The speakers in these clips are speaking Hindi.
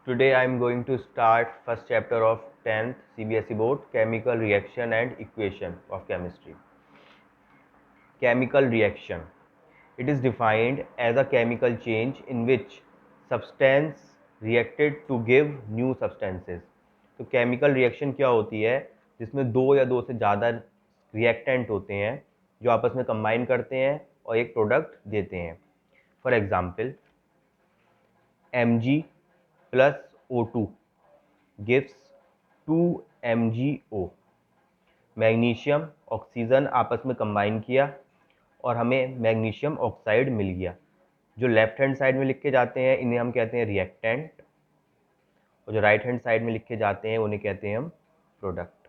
Today I am going to start first chapter of 10th CBSE board, chemical reaction and equation of chemistry. Chemical reaction. It is defined as a chemical change in which substance reacted to give new substances. तो केमिकल रिएक्शन क्या होती है जिसमें दो या दो से ज़्यादा रिएक्टेंट होते हैं जो आपस में कंबाइन करते हैं और एक प्रोडक्ट देते हैं. For example Mg plus O2 gives 2 MgO. Magnesium oxygen आपस में कंबाइन किया और हमें मैग्नीशियम ऑक्साइड मिल गया. जो लेफ्ट हैंड साइड में लिखे जाते हैं इन्हें हम कहते हैं रिएक्टेंट और जो राइट हैंड साइड में लिखे जाते हैं उन्हें कहते हैं हम प्रोडक्ट.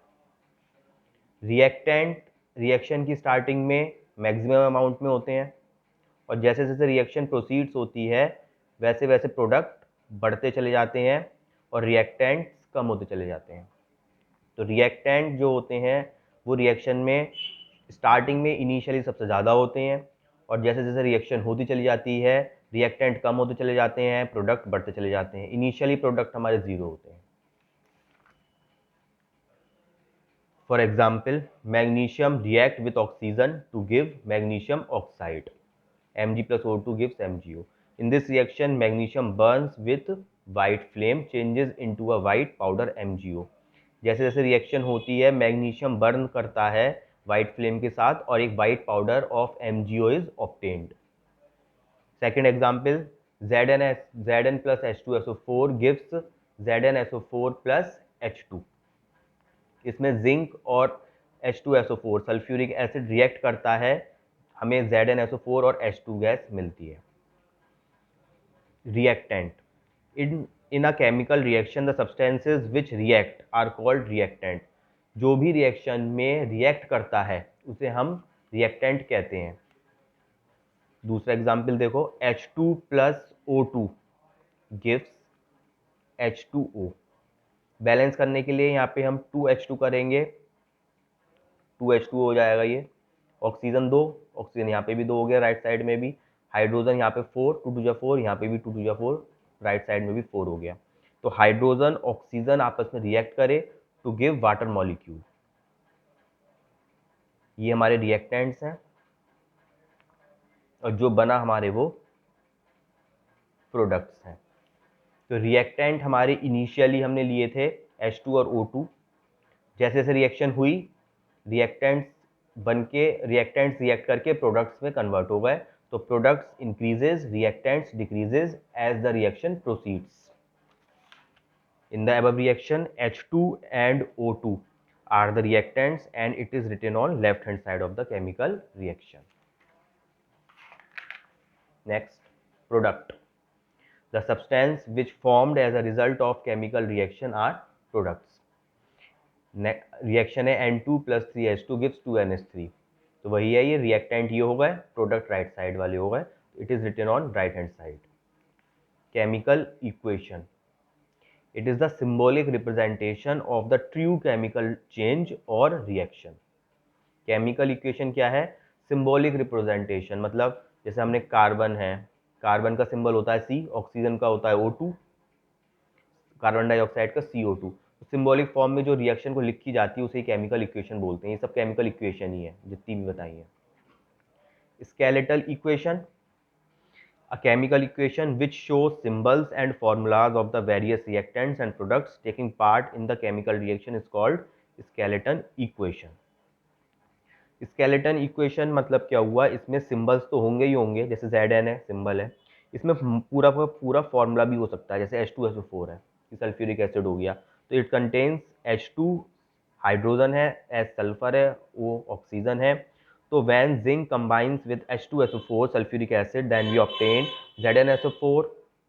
रिएक्टेंट रिएक्शन की स्टार्टिंग में मैक्सिमम अमाउंट में होते हैं और जैसे जैसे रिएक्शन प्रोसीड्स होती है वैसे वैसे प्रोडक्ट बढ़ते चले जाते हैं और रिएक्टेंट्स कम होते चले जाते हैं. तो रिएक्टेंट जो होते हैं वो रिएक्शन में स्टार्टिंग में इनिशियली सबसे ज़्यादा होते हैं और जैसे जैसे रिएक्शन होती चली जाती है रिएक्टेंट कम होते चले जाते हैं, प्रोडक्ट बढ़ते चले जाते हैं. इनिशियली प्रोडक्ट हमारे ज़ीरो होते हैं. For example magnesium react with oxygen to give magnesium oxide. Mg plus O2 gives MgO. In this reaction, magnesium burns with white flame, changes into a white powder MgO. जैसे जैसे रिएक्शन होती है मैग्नीशियम बर्न करता है वाइट फ्लेम के साथ और एक white powder of MgO is obtained. Second example Zn plus H2SO4 gives ZnSO4 plus H2. इसमें जिंक और H2SO4 सल्फ्यूरिक एसिड रिएक्ट करता है, हमें ZnSO4 और H2 गैस मिलती है. Reactant. In a chemical reaction the substances which react are called reactant. जो भी रिएक्शन में रिएक्ट करता है उसे हम रिएक्टेंट कहते हैं. दूसरा एग्जाम्पल देखो H2 plus O2 gives H2O. Balance करने के लिए यहाँ पे हम 2H2 करेंगे, 2H2 हो जाएगा. ये ऑक्सीजन 2, ऑक्सीजन यहाँ पे भी 2 हो गया राइट साइड में भी. हाइड्रोजन यहाँ पे 4, 2 2 जा 4, यहाँ पे भी 2 2 जा 4, राइट साइड में भी 4 हो गया. तो हाइड्रोजन ऑक्सीजन आपस में रिएक्ट करे टू गिव वाटर मॉलिक्यूल. ये हमारे रिएक्टेंट्स हैं और जो बना हमारे वो प्रोडक्ट्स हैं. तो रिएक्टेंट हमारे इनिशियली हमने लिए थे H2 और O2. जैसे जैसे रिएक्शन हुई रिएक्टेंट्स बन के रिएक्टेंट्स रिएक्ट करके प्रोडक्ट्स में कन्वर्ट हो गए. तो products increases, reactants decreases as the reaction proceeds. In the above reaction, H2 and O2 are the reactants and it is written on left hand side of the chemical reaction. Next, product. The substance which formed as a result of chemical reaction are products. Reaction है N2 plus 3H2 gives 2NH3. तो वही है ये रिएक्टेंट ये हो गए, प्रोडक्ट राइट साइड वाले हो गए. It is written on right hand side. Chemical equation. It is the symbolic representation of the true chemical change or reaction. Chemical equation क्या है? Symbolic representation. मतलब जैसे हमने कार्बन है, कार्बन का सिंबल होता है C, ऑक्सीजन का होता है O2, कार्बन डाइऑक्साइड का CO2. तो सिंबॉलिक फॉर्म में जो रिएक्शन को लिखी जाती है उसे केमिकल इक्वेशन बोलते हैं. ये सब केमिकल इक्वेशन ही है जितनी भी बताई है. Skeletal equation. A chemical equation which shows symbols and formulas of the various reactants and products taking part in the chemical reaction is called skeleton equation. Skeleton equation मतलब क्या हुआ, इसमें सिंबल्स तो होंगे ही होंगे, जैसे Zn है सिंबल है, इसमें पूरा पूरा फॉर्मूला भी हो सकता है. जैसे H2SO4 है, सल्फ्यूरिक एसिड हो गया, तो इट कंटेन्स H2 हाइड्रोजन है, S सल्फर है, O ऑक्सीजन है. तो when zinc combines with H2SO4 sulfuric acid then we obtain ZnSO4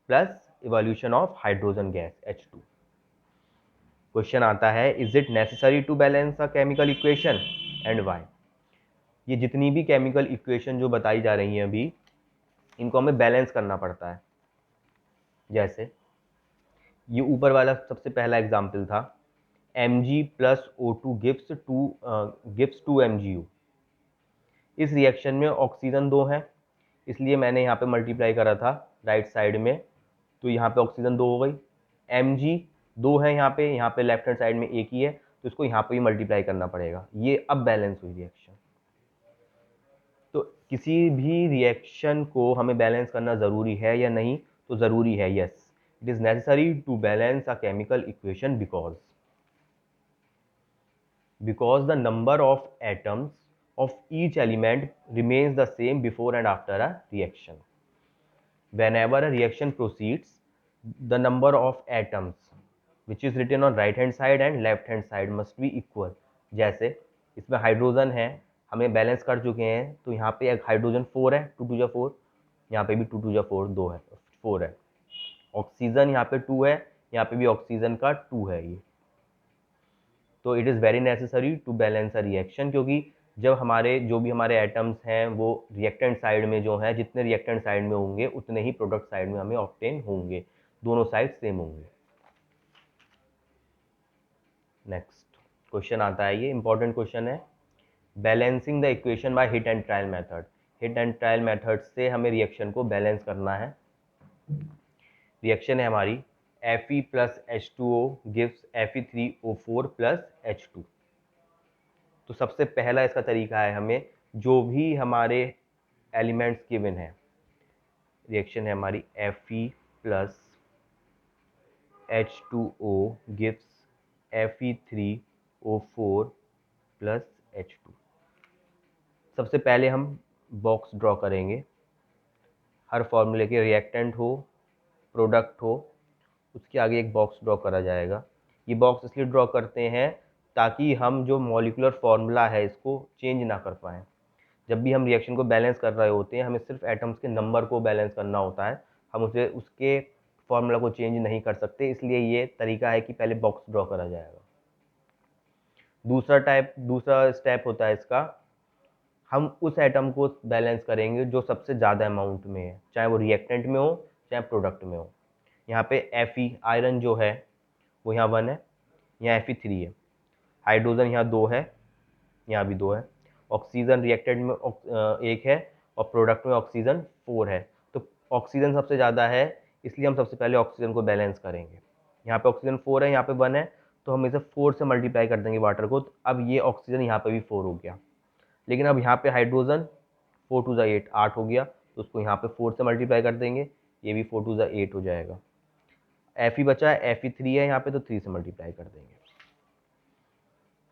plus evolution of hydrogen gas H2. Question आता है is it necessary to balance a chemical equation and why? ये जितनी भी केमिकल इक्वेशन जो बताई जा रही हैं अभी इनको हमें बैलेंस करना पड़ता है. जैसे ये ऊपर वाला सबसे पहला एग्जाम्पल था Mg plus O2 gives 2 MgO. इस रिएक्शन में ऑक्सीजन 2 है इसलिए मैंने यहाँ पे मल्टीप्लाई करा था राइट साइड में, तो यहाँ पे ऑक्सीजन 2 हो गई. mg 2 है यहाँ पे लेफ्ट हैंड साइड में एक ही है, तो इसको यहाँ पे भी मल्टीप्लाई करना पड़ेगा। ये अब बैलेंस हुई रिएक्शन। तो किसी भी रिएक्शन को हमें बैलेंस करना ज़रूरी है या नहीं? तो ज़रूरी है, yes, it is necessary to balance a chemical equation because the number of atoms of each element remains the same before and after a reaction. Whenever a reaction proceeds, the number of atoms which is written on right hand side and left hand side must be equal. जैसे इसमें हाइड्रोजन है, हमें बैलेंस कर चुके हैं, तो यहाँ पे एक हाइड्रोजन 4 है, 2 2 जा 4, यहाँ पे भी 2 2 जा 4, 2 है, 4 है। ऑक्सीजन यहाँ पे 2 है, यहाँ पे भी ऑक्सीजन का 2 है ये। तो it is very necessary to balance a reaction, क्योंकि जब हमारे जो भी हमारे एटम्स हैं वो रिएक्टेंट साइड में जो है, जितने रिएक्टेंट साइड में होंगे उतने ही प्रोडक्ट साइड में हमें ऑब्टेन होंगे, दोनों साइड सेम होंगे। नेक्स्ट क्वेश्चन आता है, ये इंपॉर्टेंट क्वेश्चन है, balancing the equation by hit and trial method. Hit and trial method से हमें रिएक्शन को बैलेंस करना है। रिएक्शन है हमारी Fe plus H2O gives Fe3O4 plus H2। तो सबसे पहला इसका तरीका है, हमें जो भी हमारे एलिमेंट्स गिवन है, रिएक्शन है हमारी Fe plus H2O gives Fe3O4 plus H2। सबसे पहले हम बॉक्स ड्रॉ करेंगे, हर फॉर्मूले के रिएक्टेंट हो प्रोडक्ट हो उसके आगे एक बॉक्स ड्रॉ करा जाएगा। ये बॉक्स इसलिए ड्रॉ करते हैं ताकि हम जो मॉलिक्यूलर फार्मूला है इसको चेंज ना कर पाएँ। जब भी हम रिएक्शन को बैलेंस कर रहे होते हैं, हमें सिर्फ एटम्स के नंबर को बैलेंस करना होता है, हम उसे उसके फार्मूला को चेंज नहीं कर सकते, इसलिए ये तरीका है कि पहले बॉक्स ड्रॉ करा जाएगा। दूसरा स्टेप होता है इसका, हम उस एटम को बैलेंस करेंगे जो सबसे ज़्यादा अमाउंट में है, चाहे वो रिएक्टेंट में हो चाहे प्रोडक्ट में हो। यहाँ पे Fe आयरन जो है वो यहाँ 1 है, यहाँ Fe3 है, हाइड्रोजन यहाँ 2 है, यहाँ भी 2 है, ऑक्सीजन रिएक्टेंट में 1 है और प्रोडक्ट में ऑक्सीजन 4 है। तो ऑक्सीजन सबसे ज़्यादा है, इसलिए हम सबसे पहले ऑक्सीजन को बैलेंस करेंगे। यहाँ पे ऑक्सीजन 4 है, यहाँ पे 1 है, तो हम इसे 4 से मल्टीप्लाई कर देंगे वाटर को, तो अब ये ऑक्सीजन यहाँ पे भी 4 हो गया। लेकिन अब यहाँ पे हाइड्रोजन 4 2 8 8 हो गया, तो उसको यहाँ पे 4 से मल्टीप्लाई कर देंगे, ये भी 4 2 8 हो जाएगा। Fe बचा है, Fe3 है यहाँ पे, तो 3 से मल्टीप्लाई कर देंगे।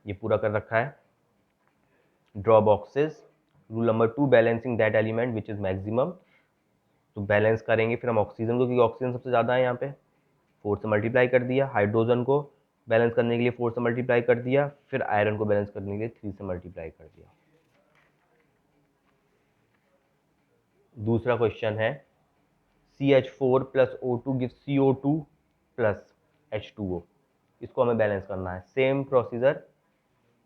ये पूरा कर रखा है। Draw boxes. Rule number 2, balancing that element which is maximum. तो बैलेंस करेंगे फिर हम ऑक्सीजन को, क्योंकि ऑक्सीजन सबसे ज़्यादा है, यहाँ पे 4 से मल्टीप्लाई कर दिया। हाइड्रोजन को बैलेंस करने के लिए 4 से मल्टीप्लाई कर दिया, फिर आयरन को बैलेंस करने के लिए 3 से मल्टीप्लाई कर दिया। दूसरा क्वेश्चन है CH4 plus O2 give CO2 plus H2O। इसको हमें बैलेंस करना है। सेम प्रोसीजर,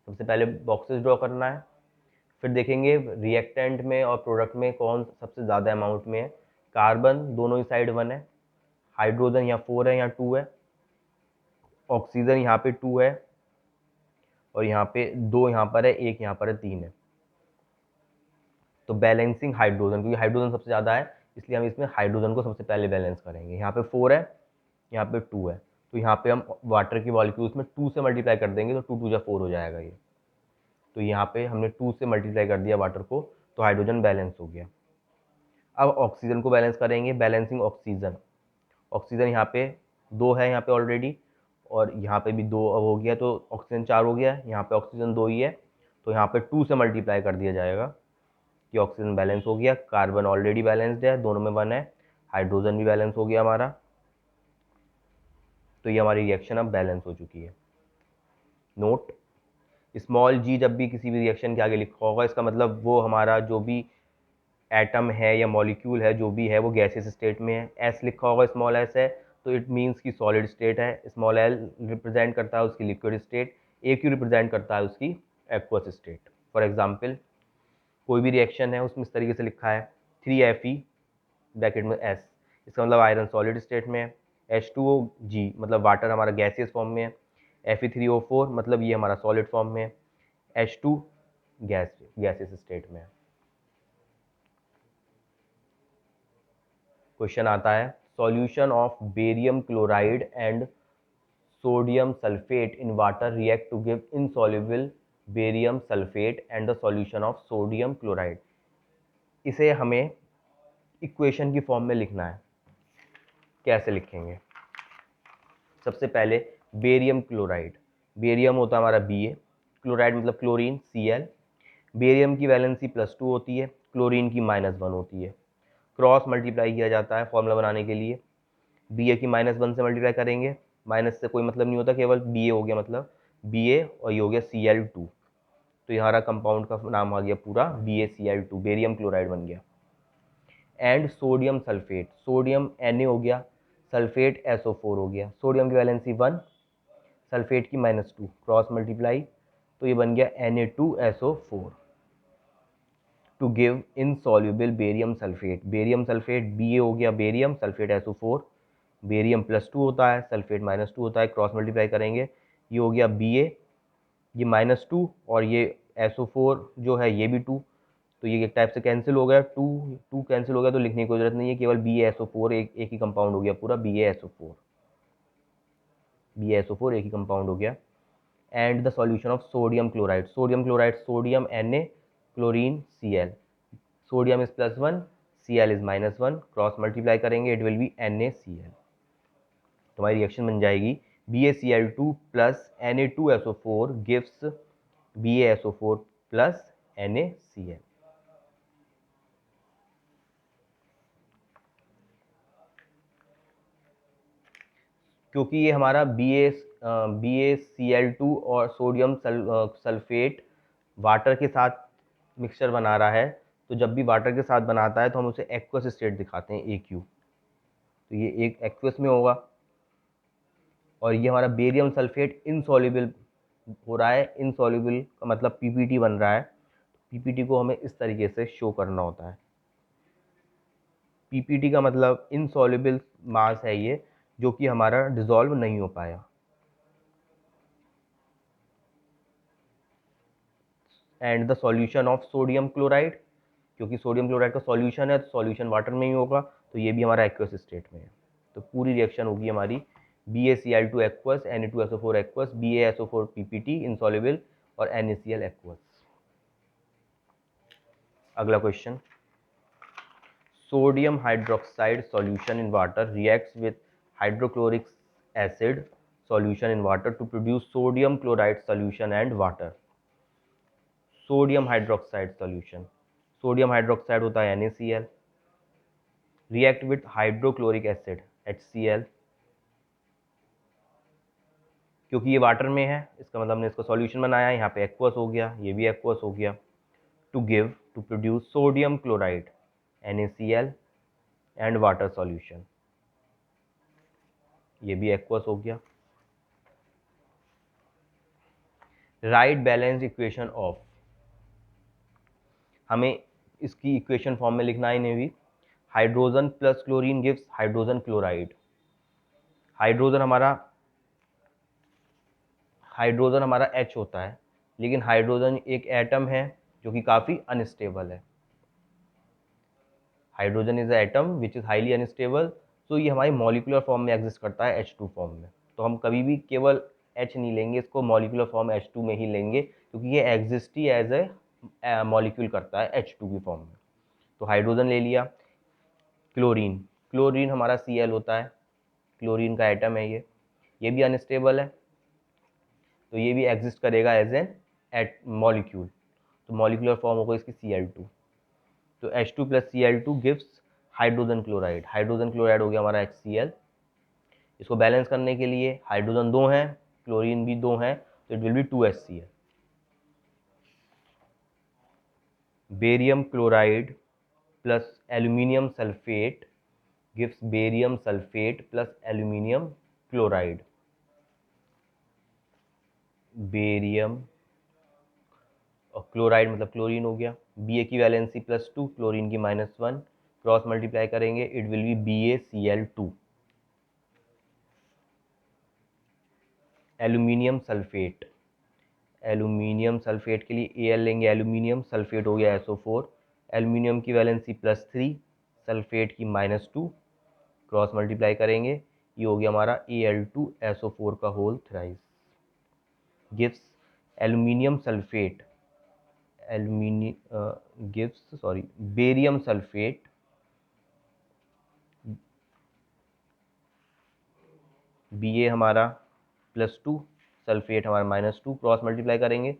सबसे पहले बॉक्सेस ड्रॉ करना है, फिर देखेंगे रिएक्टेंट में और प्रोडक्ट में कौन सबसे ज़्यादा अमाउंट में है। कार्बन दोनों ही साइड 1 है, हाइड्रोजन यहाँ 4 है, यहाँ 2 है, ऑक्सीजन यहाँ पे 2 है और यहाँ पे 2 यहाँ पर है, 1 यहाँ पर है, 3 है। तो बैलेंसिंग हाइड्रोजन, क्योंकि हाइड्रोजन सबसे ज़्यादा है इसलिए हम इसमें हाइड्रोजन को सबसे पहले बैलेंस करेंगे। यहाँ पे 4 है, यहाँ पे 2 है, तो यहाँ पे हम वाटर की मॉलिक्यूल्स में 2 से मल्टीप्लाई कर देंगे, तो 2 2 जा 4 हो जाएगा ये। तो यहाँ पे हमने 2 से मल्टीप्लाई कर दिया वाटर को, तो हाइड्रोजन बैलेंस हो गया। अब ऑक्सीजन को बैलेंस करेंगे, बैलेंसिंग ऑक्सीजन। ऑक्सीजन यहाँ पे 2 है, यहाँ पे ऑलरेडी, और यहाँ पे भी 2 अब हो गया, तो ऑक्सीजन 4 हो गया। यहाँ पे ऑक्सीजन 2 ही है, तो यहाँ पे 2 से मल्टीप्लाई कर दिया जाएगा कि ऑक्सीजन बैलेंस हो गया। कार्बन ऑलरेडी बैलेंस्ड है, दोनों में 1 है, हाइड्रोजन भी बैलेंस हो गया हमारा। तो ये हमारी रिएक्शन अब बैलेंस हो चुकी है। नोट, स्मॉल जी जब भी किसी भी रिएक्शन के आगे लिखा होगा, इसका मतलब वो हमारा जो भी एटम है या मॉलिक्यूल है जो भी है वो गैसियस स्टेट में है। एस लिखा होगा, स्मॉल एस है, तो इट मीन्स की सॉलिड स्टेट है। स्मॉल एल रिप्रेजेंट करता है उसकी लिक्विड स्टेट, ए क्यू रिप्रेजेंट करता है उसकी एक्वस स्टेट। फॉर एग्जाम्पल कोई भी रिएक्शन है उसमें इस तरीके से लिखा है 3Fe ब्रैकेट में S, इसका मतलब आयरन सॉलिड स्टेट में है। H2OG मतलब वाटर हमारा गैसियस फॉर्म में है। Fe3O4 मतलब ये हमारा सॉलिड फॉर्म में है। H2 गैसियस स्टेट में है। क्वेश्चन आता है solution of barium chloride and sodium sulfate in water react to give insoluble barium sulfate and the solution of sodium chloride. इसे हमें इक्वेशन की फॉर्म में लिखना है. कैसे लिखेंगे? सबसे पहले बेरियम क्लोराइड. बेरियम होता है हमारा Ba, क्लोराइड मतलब क्लोरीन Cl. बेरियम की वैलेंसी +2 होती है, क्लोरीन की -1 होती है. क्रॉस मल्टीप्लाई किया जाता है फॉर्मूला बनाने के लिए. Ba की -1 से मल्टीप्लाई करेंगे, माइनस से कोई मतलब नहीं होता, केवल Ba हो गया मतलब Ba और ये हो गया Cl2. तो हमारा कंपाउंड का नाम आ गया पूरा BaCl2, बेरियम क्लोराइड बन गया. And sodium sulphate, sodium Na हो गया, सल्फेट SO4 हो गया. सोडियम की वैलेंसी 1, सल्फेट की -2, क्रॉस मल्टीप्लाई, तो ये बन गया Na2SO4 to give insoluble barium sulphate. Barium sulphate Ba हो गया बेरियम, सल्फेट SO4, बेरियम +2 होता है, सल्फेट -2 होता है, क्रॉस मल्टीप्लाई करेंगे, ये हो गया Ba, ये -2 और ये SO4 जो है ये भी 2, तो ये एक टाइप से कैंसिल हो गया. 2 कैंसिल हो गया तो लिखने की कोई जरूरत नहीं है, केवल BaSO4 एक ही कंपाउंड हो गया पूरा BaSO4. BaSO4 एक ही कंपाउंड हो गया. And the solution of sodium chloride. Sodium chloride, sodium Na, chlorine Cl. Sodium is +1, Cl is -1, cross multiply करेंगे, इट विल बी NaCl. तो हमारी रिएक्शन बन जाएगी BaCl2 plus Na2SO4 gives BaSO4 plus NaCl. क्योंकि ये हमारा BaCl2 और सोडियम सल्फेट वाटर के साथ मिक्सचर बना रहा है, तो जब भी वाटर के साथ बनाता है तो हम उसे एक्वस स्टेट दिखाते हैं AQ. तो ये एक एक्वस में होगा और ये हमारा बेरियम सल्फेट इनसॉल्युबल हो रहा है. इनसॉल्युबल का मतलब PPT बन रहा है. PPT को हमें इस तरीके से शो करना होता है. PPT का मतलब इनसॉल्युबल मास है ये, जो कि हमारा डिसॉल्व नहीं हो पाया. And the solution of sodium chloride, क्योंकि सोडियम क्लोराइड का सॉल्यूशन है तो सॉल्यूशन वाटर में ही होगा, तो ये भी हमारा एक्वस स्टेट में है. तो पूरी रिएक्शन होगी हमारी BaCl2 aqueous, Na2SO4 aqueous, BaSO4 PPT insoluble और NaCl एक्वस. अगला question. Sodium hydroxide solution in water reacts with hydrochloric acid solution in water to produce sodium chloride solution and water. Sodium hydroxide solution, sodium hydroxide होता है NaCl, react with hydrochloric acid HCl. क्योंकि ये वाटर में है, इसका मतलब हमने इसका सॉल्यूशन बनाया, यहाँ पे एक्वस हो गया, ये भी एक्वस हो गया. To produce sodium chloride NaCl and water solution, ये भी एक्वस हो गया. राइट बैलेंस इक्वेशन ऑफ, हमें इसकी इक्वेशन फॉर्म में लिखना है इन्हें भी. Hydrogen plus chlorine gives hydrogen chloride. Hydrogen हमारा H होता है, लेकिन हाइड्रोजन एक एटम है जो कि काफ़ी अनस्टेबल है. Hydrogen is atom which is highly unstable, तो ये हमारी मॉलिकुलर फॉर्म में एग्जिस्ट करता है H2 फॉर्म में. तो हम कभी भी केवल H नहीं लेंगे, इसको मॉलिकुलर फॉर्म H2 में ही लेंगे, क्योंकि ये एग्जिस्ट ही एज ए मॉलिक्यूल करता है H2 की फॉर्म में. तो हाइड्रोजन ले लिया. क्लोरीन, क्लोरीन हमारा Cl होता है, क्लोरीन का एटम है ये भी अनस्टेबल है, तो ये भी एग्जिस्ट करेगा एज एन मॉलिक्यूल. तो मॉलिकुलर फॉर्म होगा इसकी Cl2. तो H2 plus Cl2 gives hydrogen chloride. Hydrogen chloride हो गया हमारा HCl. इसको बैलेंस करने के लिए हाइड्रोजन 2 हैं, क्लोरीन भी 2 हैं, तो it will be 2HCl. Barium chloride plus aluminium sulphate gives barium sulphate plus aluminium chloride. Barium और क्लोराइड मतलब क्लोरीन हो गया. Ba की वैलेंसी +2, क्लोरीन की -1, क्रॉस मल्टीप्लाई करेंगे, it will be BaCl2. Aluminium sulphate, aluminium sulphate के लिए Al लेंगे, एल्यूमिनियम सल्फेट हो गया SO4. एल्यूमिनियम की वैलेंसी +3, सल्फेट की -2, क्रॉस मल्टीप्लाई करेंगे, ये हो गया हमारा Al2SO4 का whole thrice, gives aluminium sulphate, barium sulphate, Ba हमारा +2, सल्फेट हमारा -2, क्रॉस मल्टीप्लाई करेंगे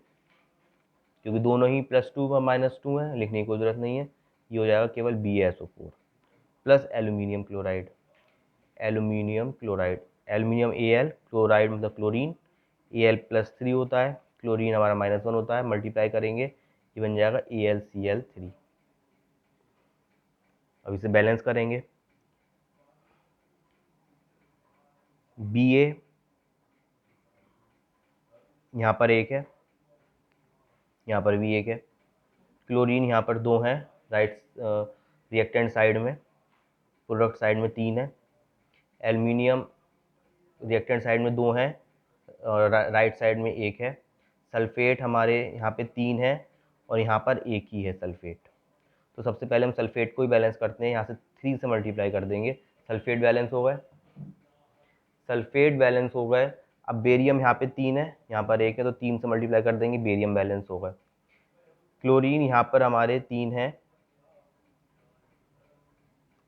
क्योंकि दोनों ही +2 व -2 है, लिखने की कोई ज़रूरत नहीं है, ये हो जाएगा केवल BaSO4 plus aluminium chloride, aluminium Al, chloride मतलब क्लोरीन, Al+3 होता है, क्लोरीन हमारा -1 होता है, मल्टीप्लाई करेंगे ये बन जाएगा AlCl3। अब इसे बैलेंस करेंगे, Ba यहाँ पर 1 है, यहाँ पर भी 1 है, क्लोरीन यहाँ पर 2 है, राइट रिएक्टेंट साइड में, प्रोडक्ट साइड में 3 है, एल्यूमिनियम रिएक्टेंट साइड में 2 है और राइट साइड में 1 है, सल्फेट हमारे यहाँ पे 3 है और यहाँ पर 1 ही है सल्फेट। तो सबसे पहले हम सल्फेट को ही बैलेंस करते हैं, यहाँ से 3 से मल्टीप्लाई कर देंगे, सल्फेट बैलेंस हो गए, सल्फेट बैलेंस हो गए। अब बेरियम यहाँ पे 3 है, यहाँ पर 1 है, तो 3 से मल्टीप्लाई कर देंगे, बेरियम बैलेंस हो गए। क्लोरीन यहाँ पर हमारे 3 है,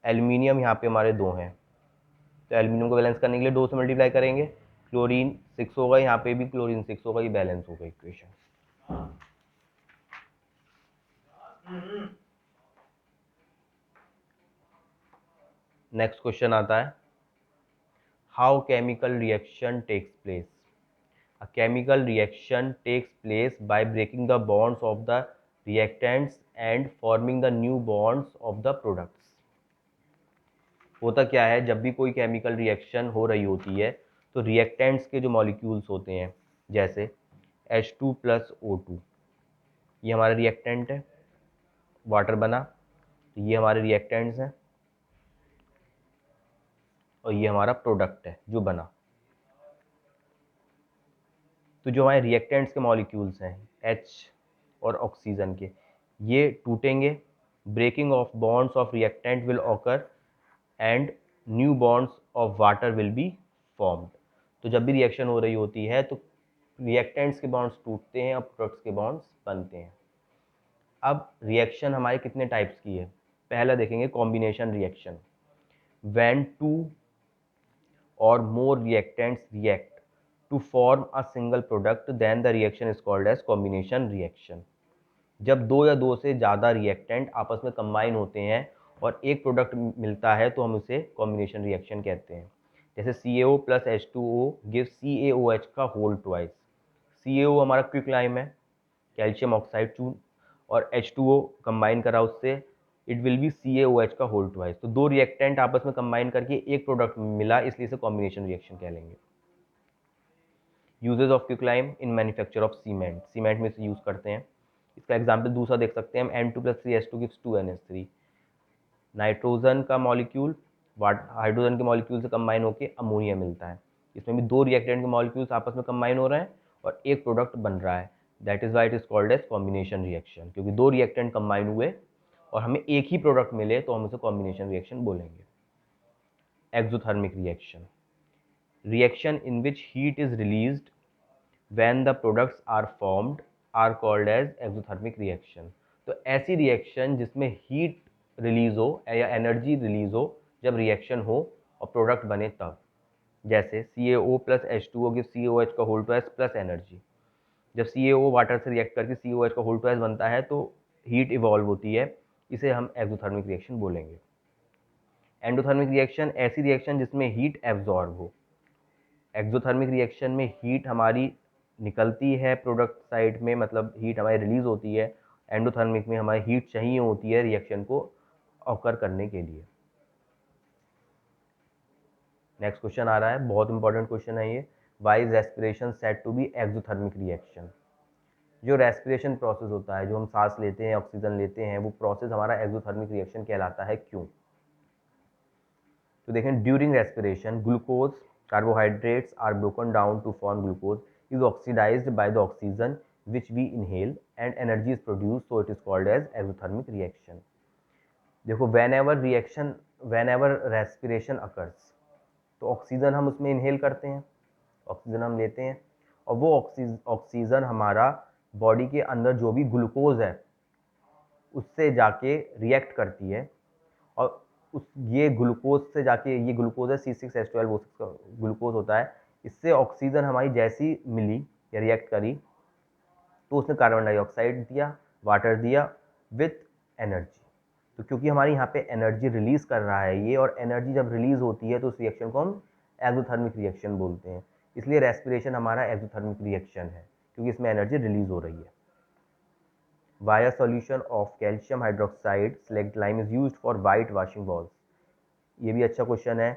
एल्यूमिनियम यहाँ पे हमारे 2 हैं, तो एल्यूमिनियम को बैलेंस करने के लिए 2 से मल्टीप्लाई करेंगे, क्लोरीन 6 होगा, यहाँ पे भी क्लोरीन 6 होगा, ये बैलेंस होगा इक्वेशन। नेक्स्ट क्वेश्चन आता है, how chemical reaction takes place. A chemical reaction takes place by breaking the bonds of the reactants and forming the new bonds of the products। होता क्या है, जब भी कोई केमिकल रिएक्शन हो रही होती है तो रिएक्टेंट्स के जो मॉलिक्यूल्स होते हैं, जैसे H2 + O2, ये हमारा रिएक्टेंट है, वाटर बना, तो ये हमारे रिएक्टेंट्स हैं और ये हमारा प्रोडक्ट है जो बना। तो जो हमारे रिएक्टेंट्स के मॉलिक्यूल्स हैं H और ऑक्सीजन के, ये टूटेंगे, breaking of bonds of reactant will occur and new bonds of water will be formed. तो जब भी रिएक्शन हो रही होती है तो रिएक्टेंट्स के बॉन्ड्स टूटते हैं और प्रोडक्ट्स के बॉन्ड्स बनते हैं। अब रिएक्शन हमारे कितने टाइप्स की है, पहला देखेंगे combination reaction, when 2 or more reactants react to form a single product, then the reaction is called as combination reaction। जब 2 या 2 से ज़्यादा रिएक्टेंट आपस में कंबाइन होते हैं और एक प्रोडक्ट मिलता है तो हम उसे कॉम्बिनेशन रिएक्शन कहते हैं। जैसे CaO + H2O गिव CaOH का होल ट्वाइस। CaO हमारा क्विकलाइम है, कैल्शियम ऑक्साइड चून, और H2O कंबाइन करा उससे, इट विल बी CaOH का होल ट्वाइस। तो 2 रिएक्टेंट आपस में कंबाइन करके एक प्रोडक्ट मिला, इसलिए इसे कॉम्बिनेशन रिएक्शन कह लेंगे। Uses of quicklime in manufacture of cement, cement में इसे यूज़ करते हैं। इसका एग्जाम्पल दूसरा देख सकते हैं हम, N2 + 3H2 gives 2NH3। Nitrogen का मॉलिक्यूल हाइड्रोजन के मॉलिक्यूल से कंबाइन होकर अमोनिया मिलता है। इसमें भी 2 रिएक्टेंट के मॉलिक्यूल्स आपस में कंबाइन हो रहे हैं और एक प्रोडक्ट बन रहा है, that is why it is called as combination reaction. क्योंकि 2 रिएक्टेंट कंबाइन हुए और हमें एक ही प्रोडक्ट मिले तो हम उसे कॉम्बिनेशन रिएक्शन बोलेंगे। Exothermic reaction, reaction in which heat is released when the products are formed are called as exothermic reaction. तो ऐसी रिएक्शन जिसमें हीट रिलीज हो या एनर्जी रिलीज हो जब रिएक्शन हो और प्रोडक्ट बने तब, जैसे CaO + H2O गिव CaOH का होल ट्वाइस प्लस एनर्जी। जब CaO वाटर से रिएक्ट करके CaOH का होल ट्वाइस बनता है तो हीट इवॉल्व होती है, इसे हम एक्सोथर्मिक रिएक्शन बोलेंगे। एंडोथर्मिक रिएक्शन, ऐसी रिएक्शन जिसमें हीट एब्जॉर्ब हो। एक्सोथर्मिक रिएक्शन में हीट हमारी निकलती है प्रोडक्ट साइड में, मतलब हीट हमारी रिलीज होती है। एंडोथर्मिक में हमारी हीट चाहिए होती है रिएक्शन को ऑकर करने के लिए। नेक्स्ट क्वेश्चन आ रहा है, बहुत इंपॉर्टेंट क्वेश्चन है ये, why is respiration said to be exothermic reaction. जो रेस्पिरेशन प्रोसेस होता है, जो हम सांस लेते हैं, ऑक्सीजन लेते हैं, वो प्रोसेस हमारा एक्सोथर्मिक रिएक्शन कहलाता है। क्यों? तो देखें, during respiration glucose carbohydrates are broken down to form glucose, is oxidized by the oxygen which we inhale and energy is produced, so it is called as exothermic reaction। देखो, whenever reaction when ever respiration occurs, तो ऑक्सीजन हम उसमें इनहेल करते हैं, ऑक्सीजन हम लेते हैं, और वो ऑक्सीजन हमारा बॉडी के अंदर जो भी ग्लूकोज है उससे जाके रिएक्ट करती है, और उस ये ग्लूकोज से जाके, ये ग्लूकोज है C6H12 वो ग्लूकोज होता है, इससे ऑक्सीजन हमारी जैसी मिली या रिएक्ट करी तो उसने कार्बन डाइऑक्साइड दिया, वाटर दिया विथ एनर्जी। तो क्योंकि हमारी यहाँ पे एनर्जी रिलीज़ कर रहा है ये, और एनर्जी जब रिलीज़ होती है तो उस रिएक्शन को हम एक्सोथर्मिक रिएक्शन बोलते हैं। इसलिए रेस्पिरेशन हमारा एक्सोथर्मिक रिएक्शन है क्योंकि इसमें एनर्जी रिलीज़ हो रही है। Via solution of calcium hydroxide select lime is used for white washing walls. ये भी अच्छा क्वेश्चन है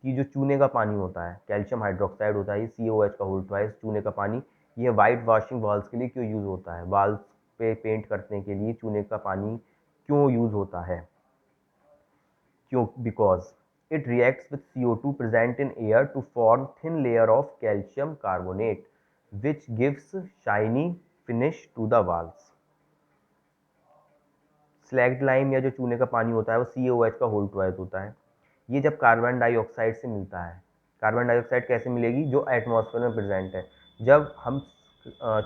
कि जो चूने का पानी होता है, कैल्शियम हाइड्रोक्साइड होता है, COH का होल ट्वाइस चूने का पानी, ये वाइट वॉशिंग वॉल्स के लिए क्यों यूज़ होता है, वॉल्स पे पेंट करने के लिए चूने का पानी क्यों यूज़ होता है? क्यों? Because it reacts with CO2 present in air to form thin layer of calcium carbonate which gives shiny finish to the walls. Slaked lime या जो चूने का पानी होता है वो COH का होल ट्वाइस होता है। ये जब कार्बन डाइऑक्साइड से मिलता है, कार्बन डाइऑक्साइड कैसे मिलेगी? जो एटमॉस्फेयर में प्रेजेंट है। जब हम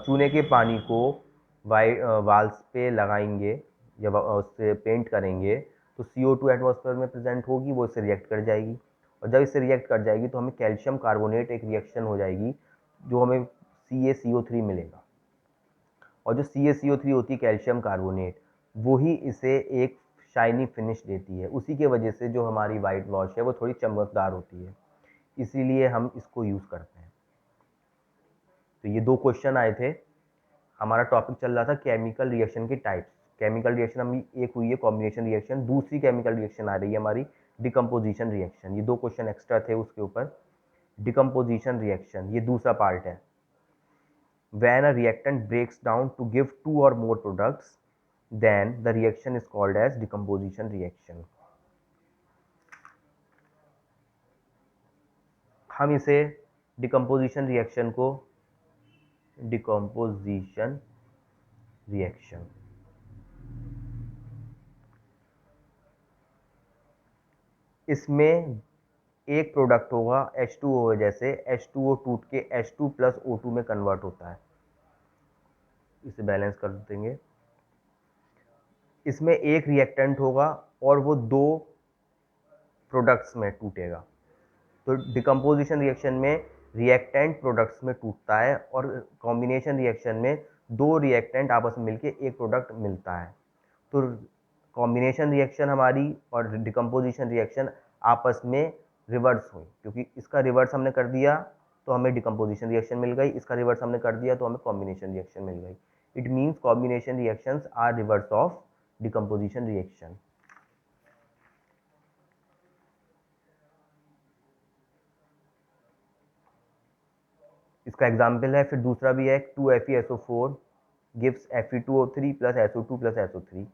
चूने के पानी को वाल्स पे लगाएंगे या उससे पेंट करेंगे तो CO2 एटमॉस्फेयर में प्रेजेंट होगी, वो इससे रिएक्ट कर जाएगी, और जब इससे रिएक्ट कर जाएगी तो हमें कैल्शियम कार्बोनेट एक रिएक्शन हो जाएगी जो हमें CaCO3 मिलेगा, और जो CaCO3 होती है कैल्शियम कार्बोनेट, वही इसे एक शाइनी फिनिश देती है। उसी के वजह से जो हमारी वाइट वॉश है वो थोड़ी चमकदार होती है, इसीलिए हम इसको यूज़ करते हैं। तो ये 2 क्वेश्चन आए थे। हमारा टॉपिक चल रहा था केमिकल रिएक्शन के टाइप्स। केमिकल रिएक्शन हम एक हुई है कॉम्बिनेशन रिएक्शन, दूसरी केमिकल रिएक्शन आ रही है हमारी डिकम्पोजिशन रिएक्शन। ये 2 क्वेश्चन एक्स्ट्रा थे उसके ऊपर। डिकम्पोजिशन रिएक्शन ये दूसरा पार्ट है। When a reactant breaks down to give 2 or more products, then the reaction is called as decomposition reaction. हम इसे डिकम्पोजिशन रिएक्शन को डिकम्पोजिशन रिएक्शन, इसमें एक प्रोडक्ट होगा H2O, जैसे H2O टूट के H2 प्लस O2 में कन्वर्ट होता है। इसे बैलेंस कर देंगे। इसमें एक रिएक्टेंट होगा और वो 2 प्रोडक्ट्स में टूटेगा। तो डिकम्पोजिशन रिएक्शन में रिएक्टेंट प्रोडक्ट्स में टूटता है, और कॉम्बिनेशन रिएक्शन में 2 रिएक्टेंट आपस में मिलके एक प्रोडक्ट मिलता है। तो कॉम्बिनेशन रिएक्शन हमारी और डिकम्पोजिशन रिएक्शन आपस में रिवर्स हुई, क्योंकि इसका रिवर्स हमने कर दिया तो हमें डिकम्पोजिशन रिएक्शन मिल गई, इसका रिवर्स हमने कर दिया तो हमें कॉम्बिनेशन रिएक्शन मिल गई। It means combination reactions are reverse of decomposition reaction. इसका एग्जाम्पल है, फिर दूसरा भी है 2FeSO4 gives Fe2O3 plus SO2 plus SO3।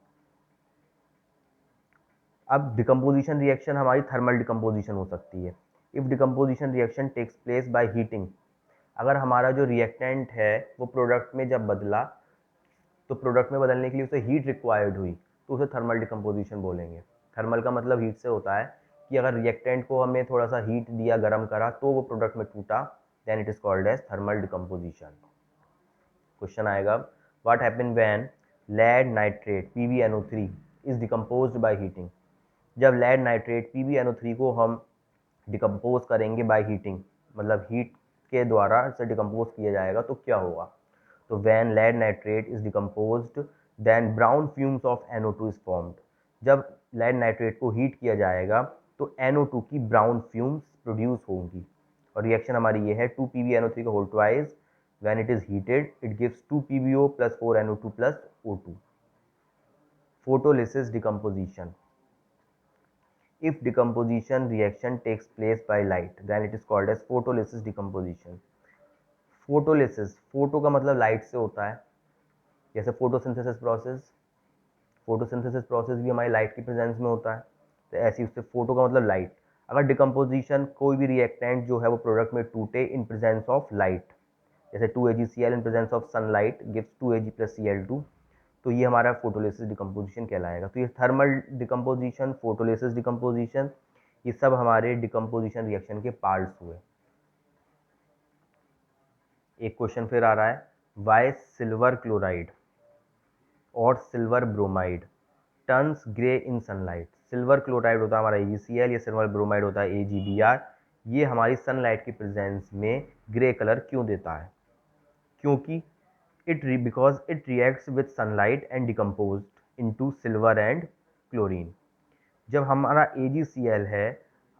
अब डिकम्पोजिशन रिएक्शन हमारी थर्मल डिकम्पोजिशन हो सकती है। If decomposition reaction takes place by heating, अगर हमारा जो रिएक्टेंट है वो प्रोडक्ट में जब बदला तो प्रोडक्ट में बदलने के लिए उसे हीट रिक्वायर्ड हुई तो उसे थर्मल डिकम्पोजिशन बोलेंगे। थर्मल का मतलब हीट से होता है कि अगर रिएक्टेंट को हमें थोड़ा सा हीट दिया, गर्म करा, तो वो प्रोडक्ट में टूटा, then it is called as thermal decomposition. Question आएगा, what happen when lead nitrate PbNO3 is decomposed by heating. जब लेड नाइट्रेट PbNO3 को हम डिकम्पोज करेंगे बाय हीटिंग, मतलब हीट के द्वारा इसे डिकम्पोज किया जाएगा, तो क्या होगा? तो when lead nitrate is decomposed then brown fumes of NO2 is formed. जब लेड नाइट्रेट को हीट किया जाएगा तो NO2 की ब्राउन फ्यूम्स प्रोड्यूस होंगी, और रिएक्शन हमारी ये है 2PbNO3 का whole twice, when it is heated it gives 2PbO plus 4NO2 plus O2. Photolysis decomposition. If decomposition reaction takes place by light, then it is called as photolysis decomposition. Photolysis, photo का मतलब लाइट से होता है, जैसे फोटोसिंथेसिस प्रोसेस, फोटोसिंथेसिस प्रोसेस भी हमारी लाइट की प्रेजेंस में होता है, तो ऐसी उससे फोटो का मतलब लाइट। अगर डिकम्पोजिशन कोई भी रिएक्टेंट जो है वो प्रोडक्ट में टूटे इन प्रेजेंस ऑफ लाइट, जैसे 2AgCl in presence of sunlight gives 2Ag plus Cl2, तो ये हमारा फोटोलिसिस डिकम्पोजिशन कहलाएगा। तो ये थर्मल डिकम्पोजिशन, फोटोलिसिस डिकम्पोजिशन, ये सब हमारे डिकम्पोजिशन रिएक्शन के पार्ट्स हुए। एक क्वेश्चन फिर आ रहा है, वाई सिल्वर क्लोराइड और सिल्वर ब्रोमाइड टर्न्स ग्रे इन सनलाइट। सिल्वर क्लोराइड होता है हमारा AgCl, या सिल्वर ब्रोमाइड होता है AgBr। ये हमारी सनलाइट की प्रेजेंस में ग्रे कलर क्यों देता है? क्योंकि because it reacts with sunlight and decomposed into silver and chlorine. जब हमारा AgCl है,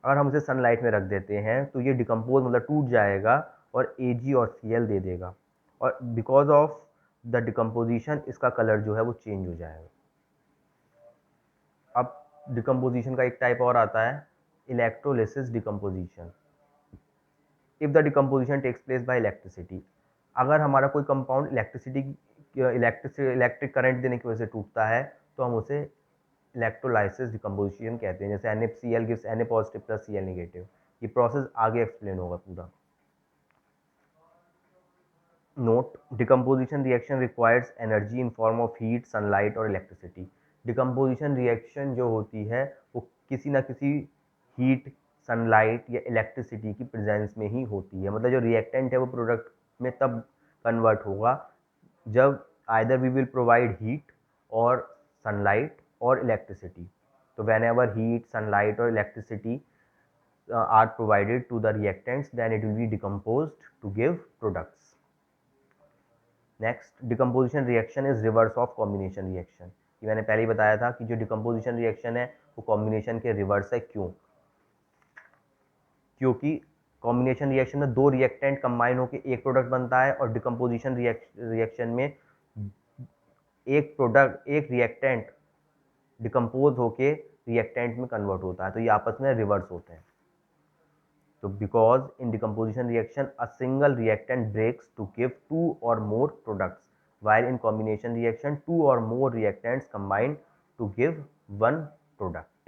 अगर हम उसे सनलाइट में रख देते हैं तो ये डिकम्पोज मतलब टूट जाएगा और Ag और Cl दे देगा, और बिकॉज ऑफ द डिकम्पोजिशन इसका कलर जो है वो चेंज हो जाएगा। अब डिकम्पोजिशन का एक टाइप और आता है, electrolysis decomposition. If the decomposition takes place by electricity, अगर हमारा कोई कंपाउंड इलेक्ट्रिक करंट देने की वजह से टूटता है तो हम उसे इलेक्ट्रोलाइसिस डिकम्पोजिशन कहते हैं। जैसे NaCl gives Na positive plus Cl negative. ये प्रोसेस आगे एक्सप्लेन होगा पूरा। Note, decomposition reaction requires energy in form of heat, sunlight और इलेक्ट्रिसिटी। डिकम्पोजिशन रिएक्शन जो होती है वो किसी ना किसी हीट, सनलाइट या इलेक्ट्रिसिटी की प्रेजेंस में ही होती है। मतलब जो रिएक्टेंट है वो प्रोडक्ट में तब कन्वर्ट होगा जब either we will provide heat और सनलाइट और इलेक्ट्रिसिटी। तो वेन एवर हीट, सनलाइट और electricity are provided to the reactants, then it will be decomposed to give products. Next, decomposition reaction is reverse of combination reaction. ये मैंने पहले ही बताया था कि जो डिकम्पोजिशन रिएक्शन है वो कॉम्बिनेशन के रिवर्स है। क्यों? क्योंकि कॉम्बिनेशन रिएक्शन में दो रिएक्टेंट कंबाइन होकर एक प्रोडक्ट बनता है, और डिकम्पोजिशन रिएक्शन में एक रिएक्टेंट डिकम्पोज होके रिएक्टेंट में कन्वर्ट होता है, तो ये आपस में रिवर्स होते हैं। तो because in decomposition reaction a single reactant breaks to give two or more products, while in combination reaction two or more reactants combine to give one product.